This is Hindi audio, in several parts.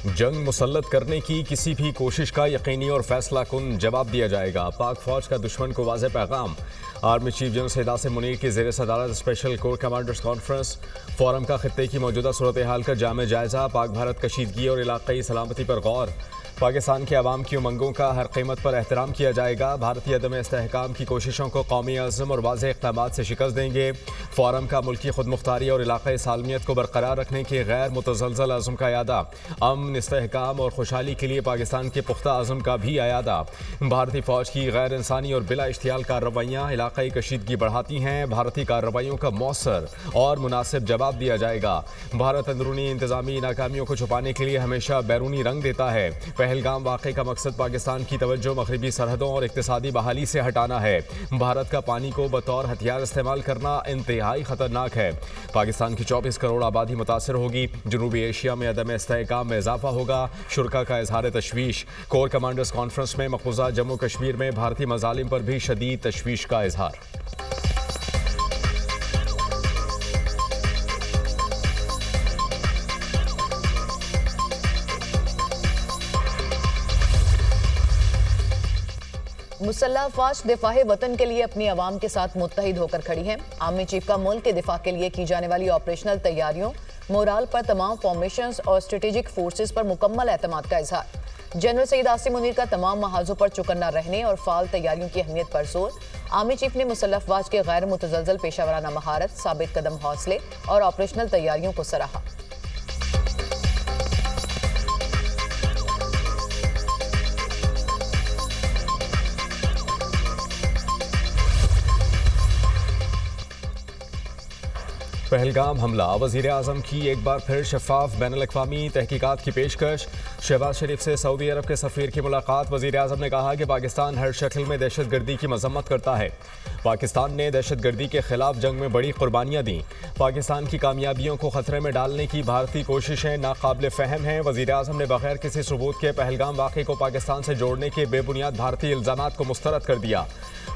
जंग मुसल्लत करने की किसी भी कोशिश का यकीनी और फैसला कुन जवाब दिया जाएगा। पाक फौज का दुश्मन को वाज़ेह पैगाम। Army chief general Syed Asim Munir की ज़ेर सदारत special core commanders conference. Forum का खित्ते की मौजूदा सूरत हाल का जामे जायजा। पाक भारत कशीदगी और इलाक़ाई सलामती पर गौर। पाकिस्तान के अवाम की उमंगों का हर कीमत पर एहतराम किया जाएगा। भारतीय अदम इस्तेहकाम की कोशिशों को कौमी अज़्म और वाज़ेह इक़दामात से शिकस्त देंगे। फोरम का मुल्की खुद मुख्तारी और इलाक़ाई सालमियत को बरकरार रखने के गैर मुतज़लज़ल अज़्म का अयादा। अमन, इस्तेहकाम और खुशहाली के लिए पाकिस्तान के पुख्ता अज़्म का भी अयादा। भारतीय फ़ौज की गैर इंसानी और बिला इश्तियाल कार्रवाइयाँ इलाक़ाई कशीदगी बढ़ाती हैं। भारतीय कार्रवाइयों का मौसर और मुनासिब जवाब दिया जाएगा। भारत अंदरूनी इंतज़ामी नाकामियों को छुपाने के लिए हमेशा बैरूनी रंग देता है। पहलगाम वाक़े का मकसद पाकिस्तान की तवज्जो मगरबी सरहदों और इक़्तिसादी बहाली से हटाना है। भारत का पानी को बतौर हथियार इस्तेमाल करना इंतहाई ख़तरनाक है। पाकिस्तान की 24 करोड़ आबादी मुतासर होगी। जनूबी एशिया में अदम इस्तेहकाम में इजाफा होगा। शुरा का इजहार तशवीश। कोर कमांडर्स कॉन्फ्रेंस में मकबूजा जम्मू कश्मीर में भारतीय मजालिम पर भी शदीद तशवीश का इजहार। मुसल्लह अफवाज दिफाए वतन के लिए अपनी अवाम के साथ मुत्तहिद होकर खड़ी हैं। आर्मी चीफ का मुल्क के दिफा के लिए की जाने वाली ऑपरेशनल तैयारियों, मोराल पर तमाम फॉर्मेशंस और स्ट्रेटेजिक फोर्सेस पर मुकम्मल एतमाद का इजहार। जनरल सैयद आसिम मुनीर का तमाम महाजों पर चौकन्ना रहने और फाल तैयारियों की अहमियत पर जोर। आर्मी चीफ ने मुसल्लह अफवाज के गैर मुतज़लज़ल पेशावराना महारत, साबित कदम हौसले और ऑपरेशनल तैयारियों को सराहा। पहलगाम हमला, वज़ीर आज़म की एक बार फिर शफाफ बैनुल-अक़वामी तहकीकात की पेशकश। शहबाज शरीफ से सऊदी अरब के सफ़ीर की मुलाकात। वज़ीर आज़म ने कहा कि पाकिस्तान हर शक्ल में दहशत गर्दी की मज़म्मत करता है। पाकिस्तान ने दहशत गर्दी के खिलाफ जंग में बड़ी कुर्बानियाँ दी। पाकिस्तान की कामयाबियों को खतरे में डालने की भारतीय कोशिशें नाकाबिल फ़हम हैं। वज़ीर आज़म ने बगैर किसी सबूत के पहलगाम वाक़े को पाकिस्तान से जोड़ने के बेबुनियाद भारतीय इल्ज़ामात को मुस्तरद कर दिया।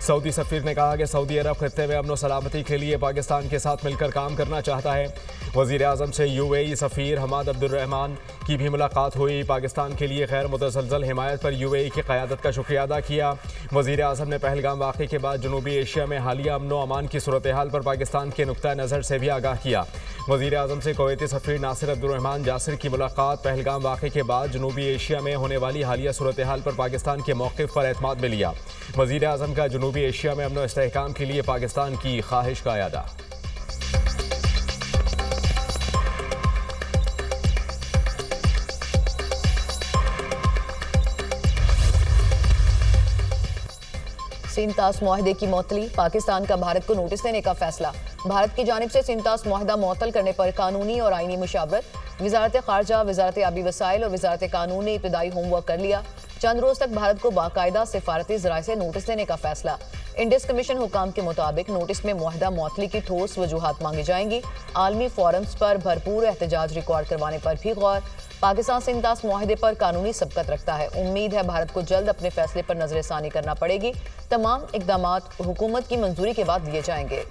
सऊदी सफ़ीर ने कहा कि सऊदी अरब खित्ते में अमन सलामती के लिए पाकिस्तान के साथ मिलकर काम करना चाहता है। वज़ीर आज़म से UAE सफ़ीर हमाद अब्दुर्रहमान की भी मुलाकात हुई। पाकिस्तान के लिए गैर मुतज़लज़ल हिमायत पर UAE की क़यादत का शुक्रिया अदा किया। वज़ीर आज़म ने पहलगाम वाक़े के बाद जनूबी एशिया में हालिया अमन व अमान की सूरत हाल पर पाकिस्तान के नुक्ता नज़र से भी आगाह किया। वज़ीर आज़म से कुवैती सफ़ीर नासिर अब्दुर्रहमान जासिर की मुलाकात। पहलगाम वाक़े के बाद जनूबी एशिया में होने वाली हालिया सूरत हाल पर पाकिस्तान के मौक़िफ़ पर एतमाद में लिया। वज़ीर आज़म का जनूबी एशिया में अमन व इस्तेहकाम के लिए पाकिस्तान की ख्वाहिश का अयादा। सिंतास मुआहदे की मअतली, पाकिस्तान का भारत को नोटिस देने का फैसला। भारत की जानिब से सिंतास मुआहदा मुअत्तल करने पर कानूनी और आईनी मुशावरत। वज़ारत ख़ारजा, वज़ारत आबी वसाइल और वज़ारत कानून ने इब्तदाई होमवर्क कर लिया। चंद रोज तक भारत को बाकायदा सिफारती ज़राए से नोटिस देने का फैसला। इंडस कमीशन हुकाम के मुताबिक नोटिस में मुआहदा मुअत्तली की ठोस वजूहात मांगी जाएंगी। आलमी फोरम्स पर भरपूर एहतजाज रिकॉर्ड करवाने पर भी गौर। पाकिस्तान सिंतास मुआहदे पर कानूनी सबकत रखता है। उम्मीद है भारत को जल्द अपने फैसले पर नजरसानी करना पड़ेगी। तमाम इक़दामात हुकूमत की मंजूरी के बाद दिए जाएंगे।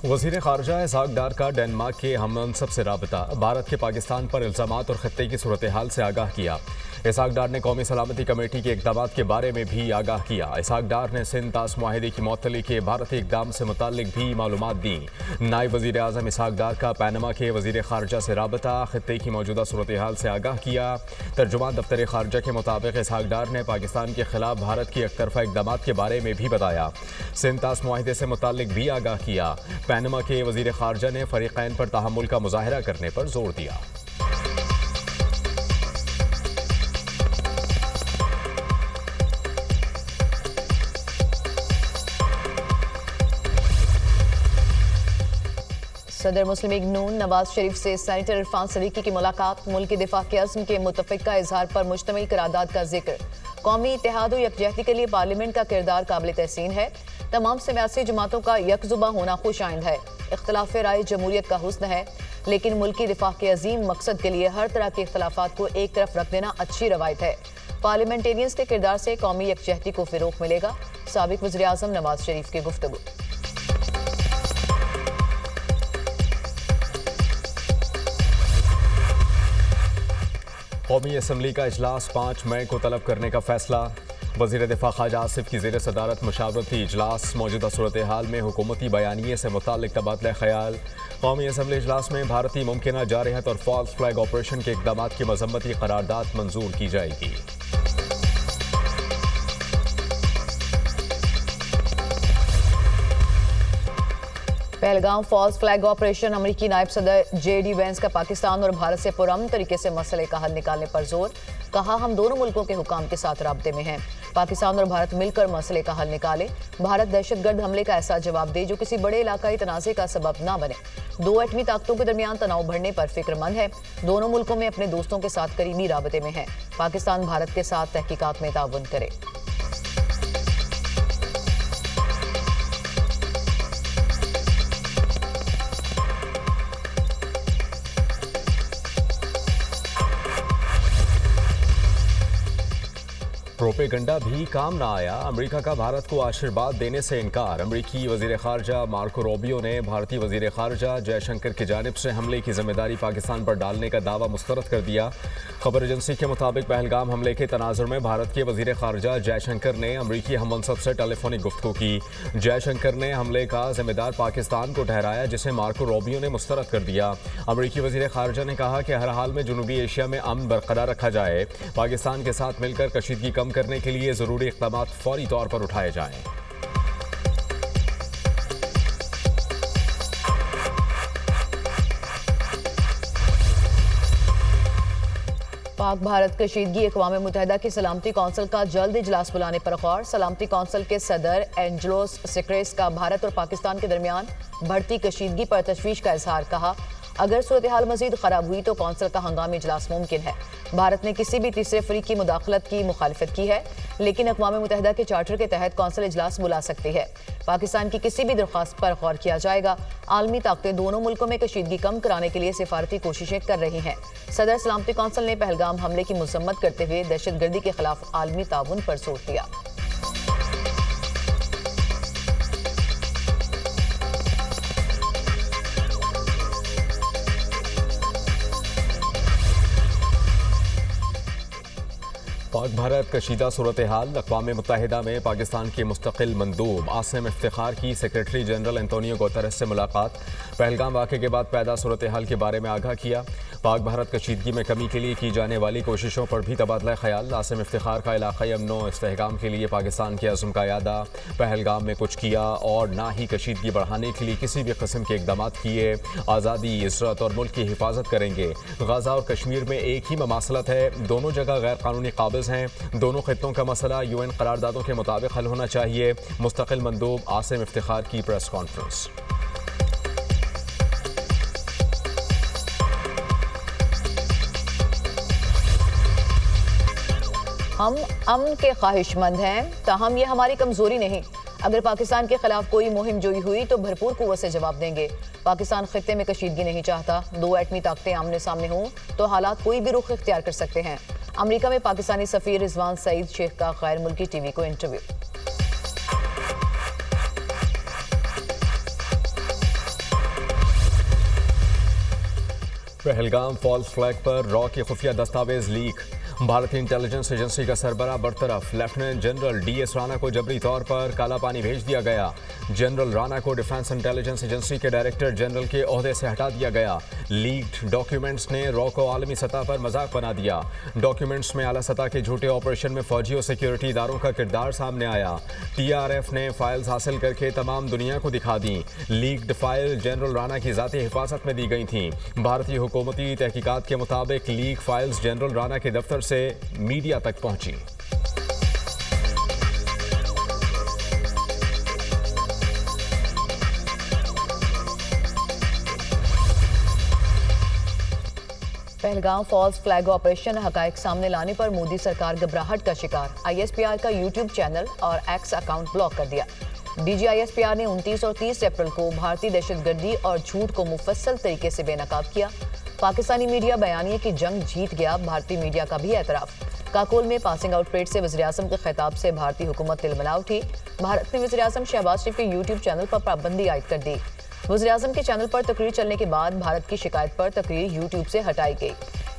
वज़ीर ख़ारजा इसहाक़ डार का डेनमार्क के हममनसब से राबता। भारत के पाकिस्तान पर इल्ज़ामात और खित्ते की सूरत हाल से आगाह किया। इसहाक़ डार ने कौमी सलामती कमेटी के इक़दामात के बारे में भी आगाह किया। इसहाक़ डार ने सिंतास मुआहदे की मुअत्तली के भारतीय इक़दाम से मुताल्लिक भी मालूमात दी। नायब वज़ीर आज़म इसहाक़ डार का पैनमा के वज़ीर ख़ारजा से राबता, खित्ते की मौजूदा सूरत हाल से आगाह किया। तर्जुमान दफ्तर ख़ारजा के मुताबिक इसहाक़ डार ने पाकिस्तान के खिलाफ भारत की एकतरफ़ा इक़दामात के बारे में भी बताया। सिंतास मुआहदे से मुताल्लिक भी आगाह किया। पैनमा के वज़ीर ख़ारजा ने फ़रीक़ैन पर तहम्मुल का मुज़ाहरा करने पर जोर दिया। सदर मुस्लिम लीग नून नवाज शरीफ से सैनेटर इरफान सदीकी की मुलाकात। मुल्क के दिफा के अज़्म के मुतफ़िक़ा इजहार पर मुश्तमिल करारदाद का जिक्र। कौमी इत्तेहाद और यकजहती के लिए पार्लियामेंट का किरदार काबिल तहसीन है। तमाम सियासी जमातों का यकजुबा होना खुश आइंद है। इख्तिलाफ राय जमहूरियत का हुस्न है, लेकिन मुल्की दिफा के अजीम मकसद के लिए हर तरह के इख्तिलाफात को एक तरफ रख देना अच्छी रवायत है। पार्लियामेंटेरियंस के किरदार से कौमी यकजहती को फिरोग मिलेगा। साबिक वज़ीर आज़म नवाज शरीफ की गुफ्तगू। कौमी असम्बली का इजलास 5 मई को तलब करने का फैसला। वज़ीर दिफा ख्वाजा आसिफ की ज़ेर सदारत मुशावरती इजलास। मौजूदा सूरत हाल में हुकूमती बयानिए से मुताल्लिक़ तबादला ख्याल। कौमी असम्बली इजलास में भारतीय मुमकिना जारहत और फॉल्स फ्लैग ऑपरेशन के इक़दाम की मज़म्मती करारदाद मंजूर की जाएगी। Pahalgam false flag operation. अमरीकी नायब सदर JD वेंस का पाकिस्तान और भारत से पुरअमन तरीके से मसले का हल निकालने पर जोर। कहा, हम दोनों मुल्कों के हुकाम के साथ राब्ते में हैं। पाकिस्तान और भारत मिलकर मसले का हल निकाले। भारत दहशतगर्द हमले का ऐसा जवाब दे जो किसी बड़े इलाकाई तनाज़े का सबब ना बने। दो एटमी ताकतों के दरमियान तनाव बढ़ने पर फिक्रमंद है। दोनों मुल्कों में अपने दोस्तों के साथ करीबी राबते में है। पाकिस्तान भारत के साथ तहकीकात में ताउन करे। प्रोपेगंडा भी काम ना आया। अमेरिका का भारत को आशीर्वाद देने से इनकार। अमेरिकी वजीर खारजा मार्को रूबियो ने भारतीय वजीर खारजा जयशंकर की जानिब से हमले की जिम्मेदारी पाकिस्तान पर डालने का दावा मुस्तरद कर दिया। खबर एजेंसी के मुताबिक पहलगाम हमले के तनाजुर में भारत के वजीर खारजा जयशंकर ने अमेरिकी हममनसब से टेलीफोनिक गुफ्तगू की। जयशंकर ने हमले का जिम्मेदार पाकिस्तान को ठहराया, जिसे मार्को रूबियो ने मुस्तरद कर दिया। अमेरिकी वजीर खारजा ने कहा कि हर हाल में जनूबी एशिया में अमन बरकरार रखा जाए। पाकिस्तान के साथ मिलकर कशीदगी कम करने के लिए जरूरी इक़दाम फौरी तौर पर उठाए जाएं। पाक भारत कशीदगी। अक़वाम मुत्तहिदा की सलामती कौंसिल का जल्द इजलास बुलाने पर गौर। सलामती कौंसिल के सदर एंजलोस सिक्रेस का भारत और पाकिस्तान के दरमियान बढ़ती कशीदगी पर तशवीश का इजहार। कहा, अगर सूरत हाल मजीद खराब हुई तो कौंसिल का हंगामी इजलास मुमकिन है। भारत ने किसी भी तीसरे फरीक की मुदाखलत की मुखालिफत की है, लेकिन अक़वाम मुत्तहिदा के चार्टर के तहत कौंसिल इजलास बुला सकती है। पाकिस्तान की किसी भी दरख्वास्त पर गौर किया जाएगा। आलमी ताकतें दोनों मुल्कों में कशीदगी कम कराने के लिए सिफारती कोशिशें कर रही हैं। सदर सलामती कौंसिल ने पहलगाम हमले की मजम्मत करते हुए दहशतगर्दी के खिलाफ आलमी ताउन पर जोर दिया। पाक भारत कशीदा सूरत हाल। अक़वाम मुत्तहिदा में पाकिस्तान के मुस्तकिल मंदूब आसिम इफ्तिखार की सेक्रेटरी जनरल एंटोनियो गुतेरेस से मुलाकात। पहलगाम वाक़े के बाद पैदा सूरत हाल के बारे में आगाह किया। पाक भारत कशीदगी में कमी के लिए की जाने वाली कोशिशों पर भी तबादला ख्याल। आसिम इफ्तिखार का इलाक़ाई अमन व इस्तेहकाम के लिए पाकिस्तान के अज़्म का यादा। पहलगाम में कुछ किया और ना ही कशीदगी बढ़ाने के लिए किसी भी किस्म के इक़दाम किए। आज़ादी, इज़्ज़त और मुल्क की हिफाजत करेंगे। गज़ा और कश्मीर में एक ही ममासलत है, दोनों जगह गैर कानूनी काबिज़ हैं। दोनों खित्तों का मसला UN करारदादों के मुताबिक हल होना चाहिए। मुस्तकिल मंदूब आसिम इफ्तिखार की प्रेस कॉन्फ्रेंस। हम अमन के ख्वाहिशमंद हैं, ताहम यह हमारी कमजोरी नहीं। अगर पाकिस्तान के खिलाफ कोई मुहिम जोई हुई तो भरपूर कुव्वत से जवाब देंगे। पाकिस्तान खित्ते में कशीदगी नहीं चाहता। दो एटमी ताकतें आमने सामने हों तो हालात कोई भी रुख इख्तियार कर सकते हैं। अमेरिका में पाकिस्तानी सफीर रिजवान सईद शेख का गैर मुल्की TV को इंटरव्यू। पहलगाम फॉल्स फ्लैग पर रॉ के खुफिया दस्तावेज लीक। भारतीय इंटेलिजेंस एजेंसी का सरबराह बरतरफ। लेफ्टिनेंट जनरल DS राणा को जबरी तौर पर काला पानी भेज दिया गया। जनरल राणा को डिफेंस इंटेलिजेंस एजेंसी के डायरेक्टर जनरल के ओहदे से हटा दिया गया। लीक्ड डॉक्यूमेंट्स ने रॉ को आलमी सतह पर मजाक बना दिया। डॉक्यूमेंट्स में आला सतह के झूठे ऑपरेशन में फौजी और सिक्योरिटी इदारों का किरदार सामने आया। TRF ने फाइल्स हासिल करके तमाम दुनिया को दिखा दी। लीक्ड फाइल जनरल राणा की ज़ाती हिफाजत में दी गई थी। भारतीय हुकूमती तहकीकात के मुताबिक लीक फाइल्स जनरल राणा के दफ्तर से मीडिया तक पहुंची। पहलगाम फॉल्स फ्लैग ऑपरेशन हकायक सामने लाने पर मोदी सरकार घबराहट का शिकार। ISPR का YouTube चैनल और X अकाउंट ब्लॉक कर दिया। DG ISPR ने 29 और 30 अप्रैल को भारतीय दहशतगर्दी और झूठ को मुफस्सल तरीके से बेनकाब किया। पाकिस्तानी मीडिया बयानिए की जंग जीत गया, भारतीय मीडिया का भी एतराफ। काकोल में पासिंग आउट परेड से वज़ीर-ए-आज़म के खिताब से भारतीय हुकूमत तिलमिला उठी। भारत ने वज़ीर-ए-आज़म शहबाज शरीफ के यूट्यूब चैनल पर पाबंदी आयद कर दी। वज़ीर-ए-आज़म के चैनल पर तकरीर चलने के बाद भारत की शिकायत पर तकरीर यूट्यूब से हटाई गई।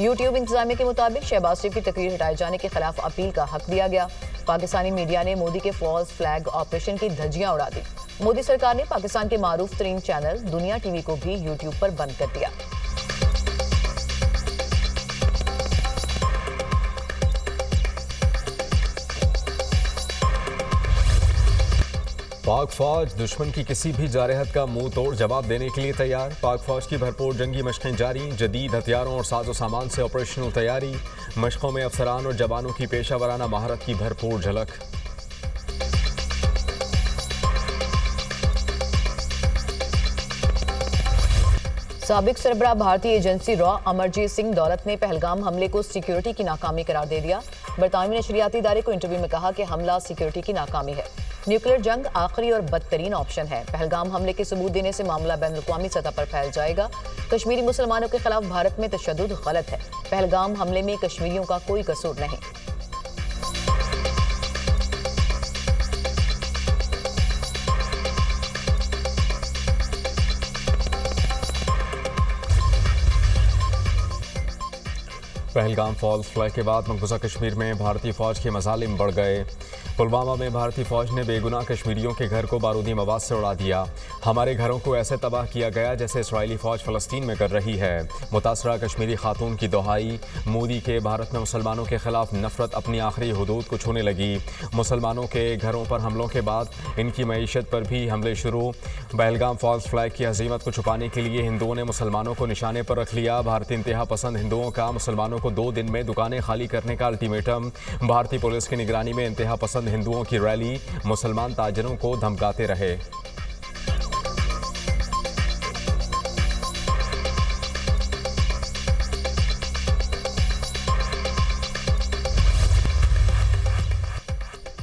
यूट्यूब इंतजामिया के मुताबिक शहबाज शरीफ की तकरीर हटाए जाने के खिलाफ अपील का हक दिया गया। पाकिस्तानी मीडिया ने मोदी के फॉल्स फ्लैग ऑपरेशन की धज्जियां उड़ा दी। मोदी सरकार ने पाकिस्तान के मारूफ तरीन चैनल दुनिया टीवी को भी यूट्यूब पर बंद कर दिया। पाक फौज दुश्मन की किसी भी जारहत का मुंह तोड़ जवाब देने के लिए तैयार। पाक फौज की भरपूर जंगी मशकें जारी, जदीद हथियारों और साजो सामान से ऑपरेशनल तैयारी। मशकों में अफसरान और जवानों की पेशा वराना महारत की भरपूर झलक। साबिक सरबराह भारतीय एजेंसी रॉ अमरजीत सिंह दौलत ने पहलगाम हमले को सिक्योरिटी की नाकामी करार दे दिया। बरतानवी नशरियाती इदारे को इंटरव्यू में कहा कि हमला सिक्योरिटी की नाकामी है। न्यूक्लियर जंग आखिरी और बदतरीन ऑप्शन है। पहलगाम हमले के सबूत देने से मामला बैनुल-अक़वामी सतह पर फैल जाएगा। कश्मीरी मुसलमानों के खिलाफ भारत में तशद्दुद गलत है। पहलगाम हमले में कश्मीरियों का कोई कसूर नहीं। पहलगाम फॉल्स फ्लैग के बाद मकबूजा कश्मीर में भारतीय फौज के मजालिम बढ़ गए। पुलवामा में भारतीय फौज ने बेगुनाह कश्मीरियों के घर को बारूदी मवाद से उड़ा दिया। हमारे घरों को ऐसे तबाह किया गया जैसे इसराइली फौज फ़लस्तीन में कर रही है। मुतासरा कश्मीरी खातून की दोहाई। मोदी के भारत में मुसलमानों के खिलाफ नफरत अपनी आखिरी हदूद को छूने लगी। मुसलमानों के घरों पर हमलों के बाद इनकी मईशत पर भी हमले शुरू। पहलगाम फॉल्स फ्लैग की अजीमत को छुपाने के लिए हिंदुओं ने मुसलमानों को निशाने पर रख लिया। भारतीय इंतहा पसंद हिंदुओं का मुसलमानों को 2 दिन में दुकानें खाली करने का अल्टीमेटम। भारतीय पुलिस की निगरानी में इंतहा पसंद हिंदुओं की रैली। मुसलमान ताजिरों को धमकाते रहे।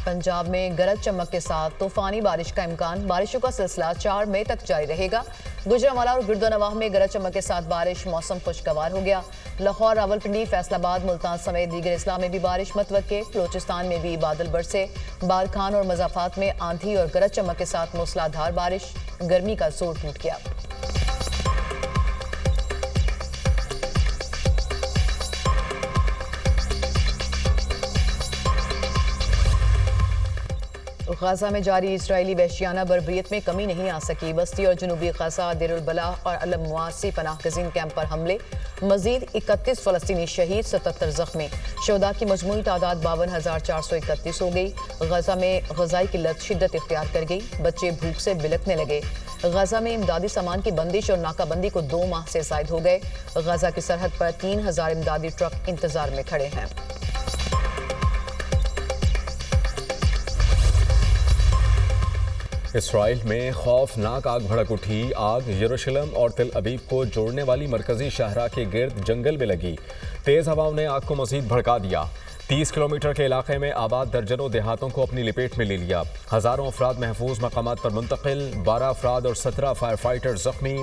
पंजाब में गरज चमक के साथ तूफानी बारिश का इम्कान। बारिशों का सिलसिला 4 मई तक जारी रहेगा। गुजरांवाला और गिरदोनवाह में गरज चमक के साथ बारिश। मौसम खुशगवार हो गया। लाहौर, रावलपिंडी, फैसलाबाद, मुल्तान समेत दीगर अजला में भी बारिश मतवक्के। बलोचिस्तान में भी बादल बरसे। बारखान और मज़ाफात में आंधी और गरज चमक के साथ मूसलाधार बारिश। गर्मी का जोर टूट गया। गाजा में जारी इजरायली वहशियाना बर्बरियत में कमी नहीं आ सकी। बस्ती और जनूबी गाजा, देरुल बलाह और अल मुआसी पनाह गजीन कैंप पर हमले। मजीद 31 फ़लस्तीनी शहीद, 77 जख्मी। शोदा की मजमूई तादाद 52,431 हो गई। गाजा में ग़ज़ाई किल्लत शिद्दत इख्तियार कर गई। बच्चे भूख से बिलखने लगे। गाजा में इमदादी सामान की बंदिश और नाकाबंदी को 2 माह से ज़ायद हो गए। गाजा की सरहद पर 3000 इमदादी ट्रक इंतजार में खड़े हैं। इसराइल में खौफनाक आग भड़क उठी। आग यरूशलेम और तिल अबीब को जोड़ने वाली मरकजी शाहरा के गिर्द जंगल में लगी। तेज़ हवाओं ने आग को मजीद भड़का दिया। 30 किलोमीटर के इलाके में आबाद दर्जनों देहातों को अपनी लपेट में ले लिया। हज़ारों अफराद महफूज मकामात पर मुंतकिल। 12 अफराद और 17 फायर फाइटर जख्मी।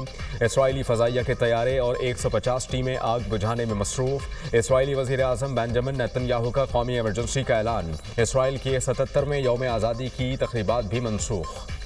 इसराइली फ़ज़ाइया के तैयारे और 150 टीमें आग बुझाने में मसरूफ़। इसराइली वज़ीर-ए-आज़म बेंजामिन नेतन्याहू का कौमी इमरजेंसी का ऐलान। इसराइल के 77वें यौम आज़ादी की तक़रीबात भी मनसूख।